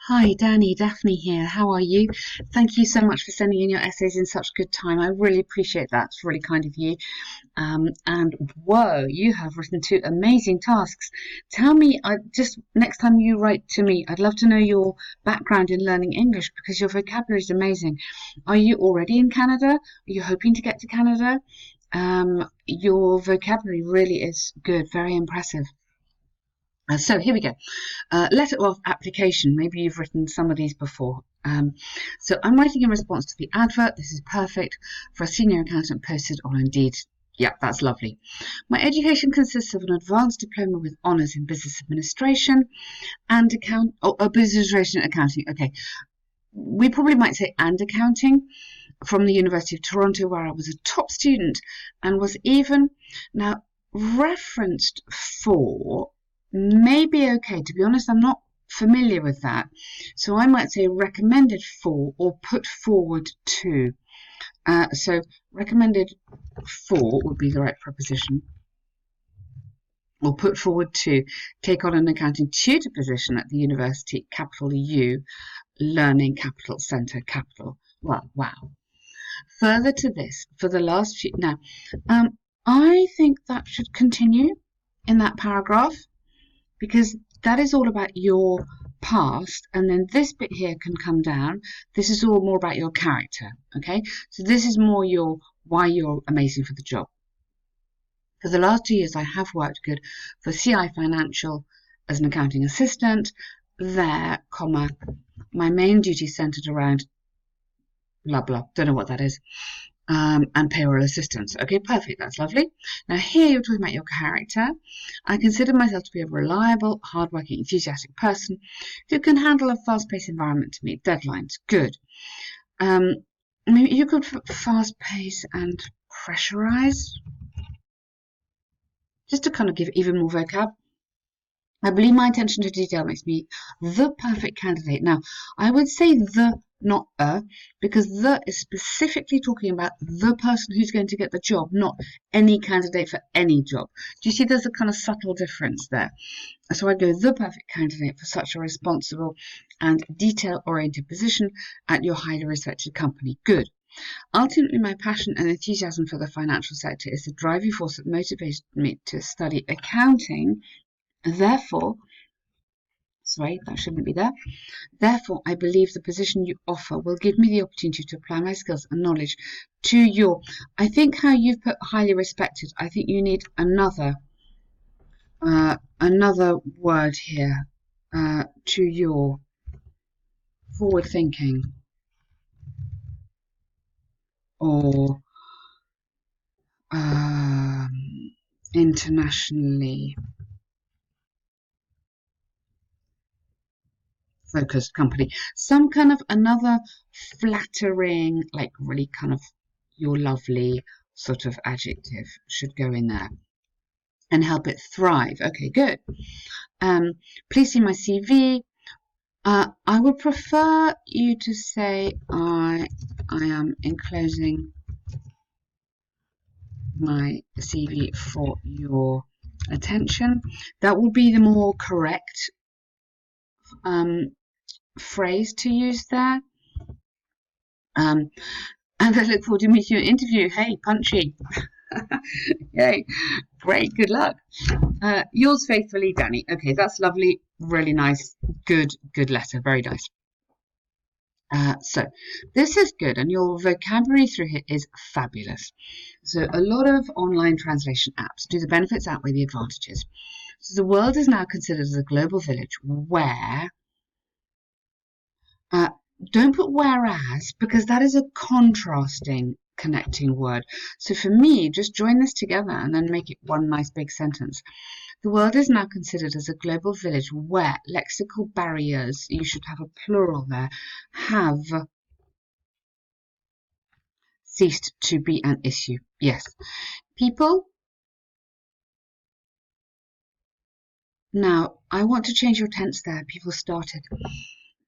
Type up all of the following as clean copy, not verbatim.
Hi, Dany, Daphne here. How are you? Thank you so much for sending in your essays in such good time. I really appreciate that. It's really kind of you. And whoa, you have written two amazing tasks. Tell me, just next time you write to me, I'd love to know your background in learning English because your vocabulary is amazing. Are you already in Canada? Are you hoping to get to Canada? Your vocabulary really is good, very impressive. So here we go. Letter of application. Maybe you've written some of these before. So I'm writing in response to the advert. This is perfect for a senior accountant posted on Indeed. Yeah, that's lovely. My education consists of an advanced diploma with honours in business administration and business administration and accounting. Okay, we probably might say and accounting from the University of Toronto, where I was a top student and was even now referenced for maybe okay. To be honest, I'm not familiar with that. So I might say recommended for or put forward to. So recommended for would be the right preposition. Or put forward to take on an accounting tutor position at the university, capital U, Learning Capital Centre, capital. Well, wow. Further to this, for the last few, now, I think that should continue in that paragraph because that is all about your past, and then this bit here can come down. This is all more about your character, okay? So this is more your why you're amazing for the job. For the last 2 years, I have worked good for CI Financial as an accounting assistant. There, comma, my main duty centered around blah blah. Don't know what that is. And payroll assistance. Okay, perfect. That's lovely. Now here you're talking about your character. I consider myself to be a reliable, hardworking, enthusiastic person who can handle a fast-paced environment to meet deadlines. Good. Maybe you could fast-pace and pressurize, just to kind of give even more vocab. I believe my attention to detail makes me the perfect candidate. Now, I would say the, not a, because the is specifically talking about the person who's going to get the job, not any candidate for any job. Do you see there's a kind of subtle difference there? So I'd go the perfect candidate for such a responsible and detail-oriented position at your highly respected company. Good. Ultimately, my passion and enthusiasm for the financial sector is the driving force that motivated me to study accounting. Therefore, sorry, that shouldn't be there. Therefore, I believe the position you offer will give me the opportunity to apply my skills and knowledge to your. I think how you've put highly respected. I think you need another word here. To your forward thinking or internationally focused company. Some kind of another flattering, like really kind of you're lovely sort of adjective should go in there and help it thrive. Okay, good. Please see my CV. I would prefer you to say I am enclosing my CV for your attention. That would be the more correct phrase to use there. And I look forward to meeting you in an interview. Hey, punchy. Yay. Great. Good luck. Yours faithfully, Dany. Okay, that's lovely. Really nice. Good letter. Very nice. So this is good, and your vocabulary through here is fabulous. So a lot of online translation apps do the benefits outweigh the advantages. So the world is now considered as a global village where don't put whereas because that is a contrasting connecting word. So for me, just join this together and then make it one nice big sentence. The world is now considered as a global village where lexical barriers, you should have a plural there, have ceased to be an issue. Yes. People. Now, I want to change your tense there. People started.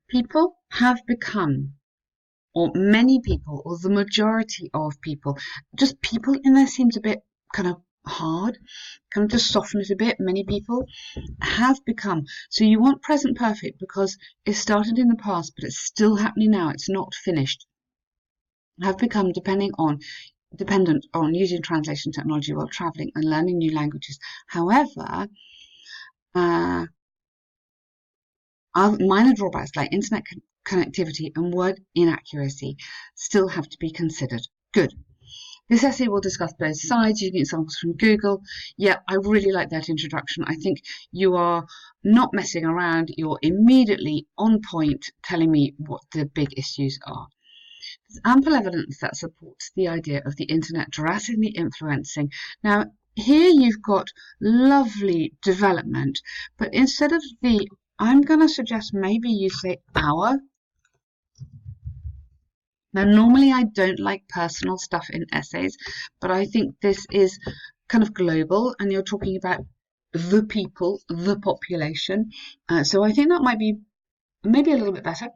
People have become, or many people, or the majority of people, just people in there seems a bit kind of hard, kind of just soften it a bit. Many people have become, so you want present perfect because it started in the past, but it's still happening now. It's not finished. Have become dependent on using translation technology while traveling and learning new languages. However, minor drawbacks like internet connectivity and word inaccuracy still have to be considered. Good. This essay will discuss both sides using examples from Google. Yeah, I really like that introduction. I think you are not messing around. You're immediately on point telling me what the big issues are. There's ample evidence that supports the idea of the internet drastically influencing. Now, here you've got lovely development, but instead of the, I'm going to suggest maybe you say our. Now, normally I don't like personal stuff in essays, but I think this is kind of global and you're talking about the people, the population. So I think that might be maybe a little bit better.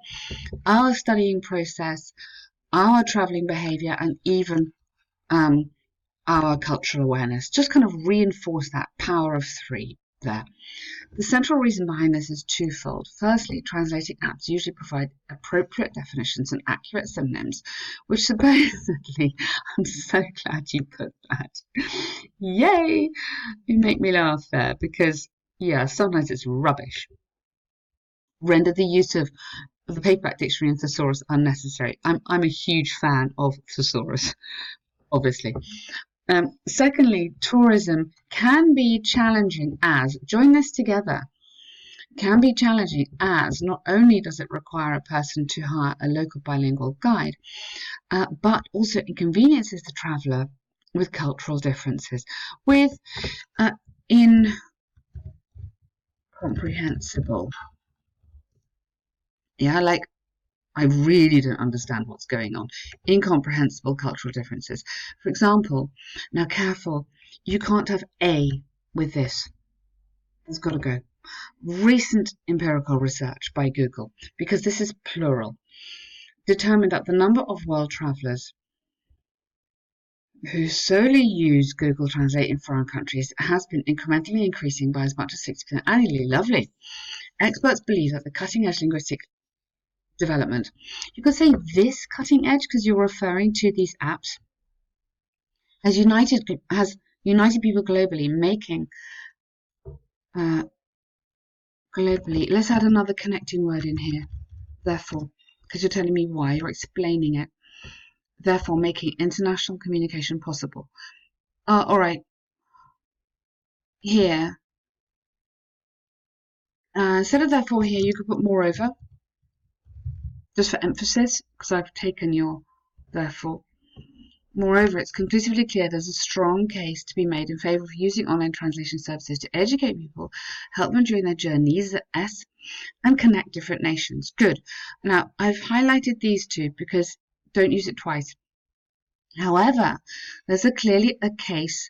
Our studying process, our traveling behavior, and even our cultural awareness. Just kind of reinforce that power of three there. The central reason behind this is twofold. Firstly, translating apps usually provide appropriate definitions and accurate synonyms, which supposedly, I'm so glad you put that. Yay! You make me laugh there because, yeah, sometimes it's rubbish. Render the use of the paperback dictionary and thesaurus unnecessary. I'm a huge fan of thesaurus, obviously. Secondly, tourism can be challenging as, join this together, can be challenging as not only does it require a person to hire a local bilingual guide, but also inconveniences the traveller with cultural differences, with incomprehensible. Yeah, like I really don't understand what's going on. Incomprehensible cultural differences. For example, now careful, you can't have a with this. It's got to go. Recent empirical research by Google, because this is plural, determined that the number of world travellers who solely use Google Translate in foreign countries has been incrementally increasing by as much as 60% annually. Lovely. Experts believe that the cutting-edge linguistic development, you could say this cutting edge because you're referring to these apps, has united people globally, making globally. Let's add another connecting word in here. Therefore, because you're telling me why, you're explaining it. Therefore, making international communication possible. All right. Here, instead of therefore here, you could put moreover, just for emphasis, because I've taken your therefore. Moreover, it's conclusively clear there's a strong case to be made in favour of using online translation services to educate people, help them during their journeys, and connect different nations. Good. Now, I've highlighted these two because don't use it twice. However, there's clearly a case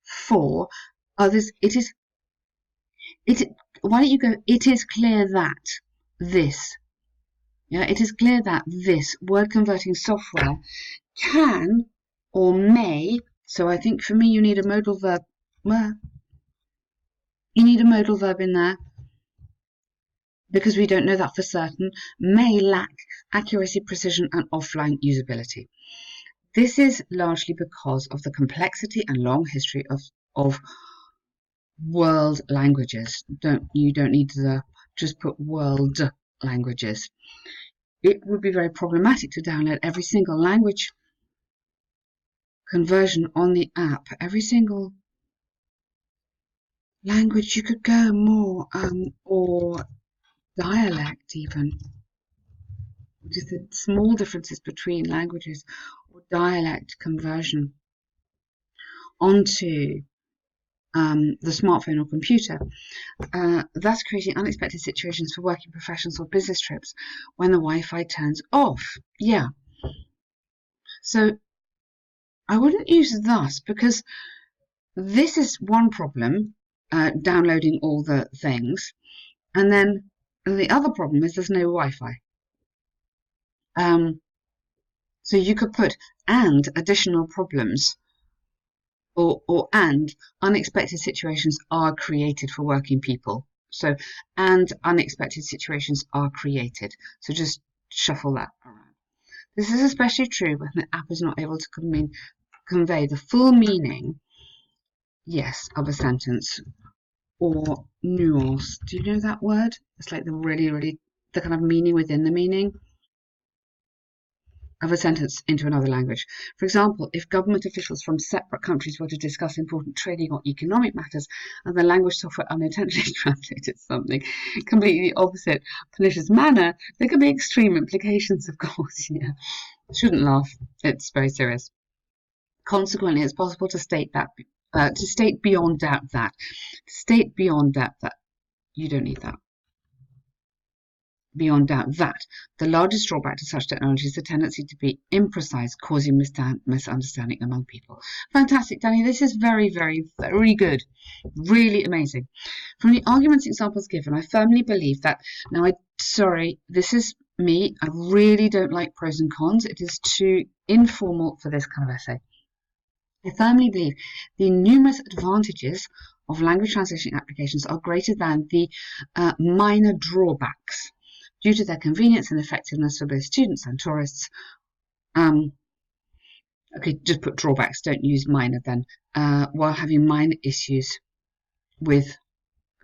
for others. Why don't you go, it is clear that this, yeah, it is clear that this word converting software can or may, so I think for me you need a modal verb, you need a modal verb in there because we don't know that for certain, may lack accuracy, precision, and offline usability. This is largely because of the complexity and long history of world languages. You don't need to just put world languages. It would be very problematic to download every single language conversion on the app. Every single language you could go more, or dialect even. Just the small differences between languages or dialect conversion onto the smartphone or computer, thus creating unexpected situations for working professionals or business trips when the Wi-Fi turns off. Yeah. So I wouldn't use thus because this is one problem, downloading all the things, and then the other problem is there's no Wi-Fi. So you could put and additional problems and unexpected situations are created for working people. So, and unexpected situations are created. So just shuffle that around. This is especially true when the app is not able to convey the full meaning, yes, of a sentence, or nuance. Do you know that word? It's like the kind of meaning within the meaning of a sentence into another language. For example, if government officials from separate countries were to discuss important trading or economic matters and the language software unintentionally translated something completely opposite malicious manner, there could be extreme implications, of course. Yeah. Shouldn't laugh. It's very serious. Consequently, it's possible to state beyond doubt that you don't need that. Beyond doubt that the largest drawback to such technology is the tendency to be imprecise, causing misunderstanding among people. Fantastic, Dany. This is very, very, very good. Really amazing. From the arguments examples given, I firmly believe that, this is me. I really don't like pros and cons. It is too informal for this kind of essay. I firmly believe the numerous advantages of language translation applications are greater than the minor drawbacks due to their convenience and effectiveness for both students and tourists. Okay, just put drawbacks, don't use minor then, while having minor issues with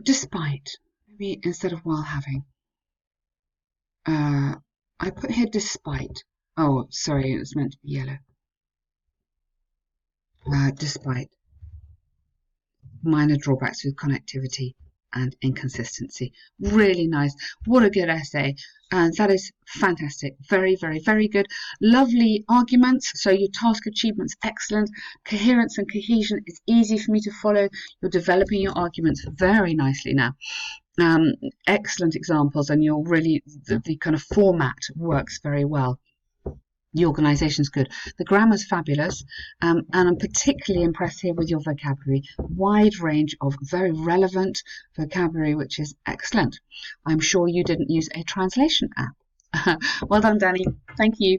despite, maybe instead of while having. I put here despite. Oh, sorry, it was meant to be yellow. Despite minor drawbacks with connectivity and inconsistency. Really nice. What a good essay. And that is fantastic. Very, very, very good. Lovely arguments. So your task achievement's excellent. Coherence and cohesion is easy for me to follow. You're developing your arguments very nicely now. Excellent examples, and you're really, the kind of format works very well. The organisation's good. The grammar's fabulous, and I'm particularly impressed here with your vocabulary. Wide range of very relevant vocabulary, which is excellent. I'm sure you didn't use a translation app. Well done, Dany. Thank you.